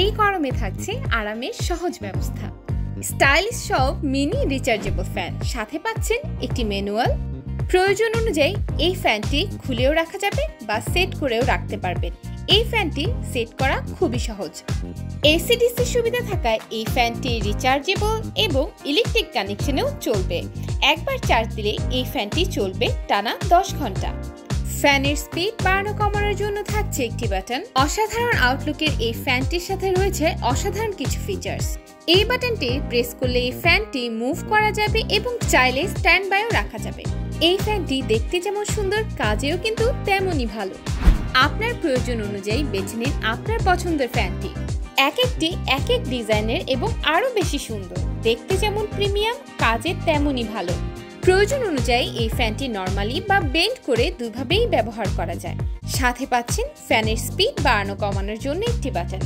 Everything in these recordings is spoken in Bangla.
এই গরমে থাকছে আরামের সহজ ব্যবস্থা। স্টাইলিশ সব মিনি রিচার্জেবল ফ্যান, সাথে পাচ্ছেন একটি ম্যানুয়াল। প্রয়োজন অনুযায়ী এই ফ্যানটি খুলেও রাখা যাবে বা সেট করেও রাখতে পারবেন। এই ফ্যানটি সেট করা খুবই সহজ। এসি/ডিসি সুবিধা থাকায় এই ফ্যানটি রিচার্জেবল এবং ইলেকট্রিক কানেকশনেও চলবে। একবার চার্জ দিলে এই ফ্যানটি চলবে টানা 10 ঘন্টা। ফ্যানের স্পিড বাড়ানো কমানোর জন্য থাকছে একটি বাটন। অসাধারণ আউটলুকের এই ফ্যানটির সাথে রয়েছে অসাধারণ কিছু ফিচার্স। এই বাটনটি প্রেস করলে এই ফ্যানটি মুভ করা যাবে এবং চাইলে স্ট্যান্ড বাইও রাখা যাবে। এই ফ্যানটি দেখতে যেমন সুন্দর, কাজেও কিন্তু তেমনই ভালো। আপনার প্রয়োজন অনুযায়ী বেছে নিন আপনার পছন্দের ফ্যানটি। এক এক ডিজাইনের এবং আরো বেশি সুন্দর। দেখতে যেমন প্রিমিয়াম, কাজে তেমনই ভালো। প্রয়োজন অনুযায়ী এই ফ্যানটি নরমালি বা বেন্ড করে দুইভাবেই ব্যবহার করা যায়। সাথে পাচ্ছেন ফ্যানের স্পিড বাড়ানো কমানোর জন্য একটি বাটন।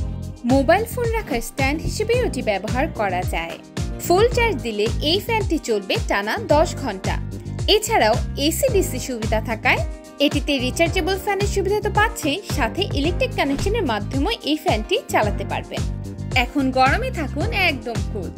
মোবাইল ফোন রাখার স্ট্যান্ড হিসেবেও এটি ব্যবহার করা যায়। ফুল চার্জ দিলে এই ফ্যানটি চলবে টানা 10 ঘন্টা। এছাড়াও এসি/ডিসি সুবিধা থাকায় এটিতে রিচার্জেবল ফ্যানের সুবিধা তো পাচ্ছেই, সাথে ইলেকট্রিক কানেকশনের মাধ্যমে এই ফ্যানটি চালাতে পারবেন। এখন গরমে থাকুন একদম কুল।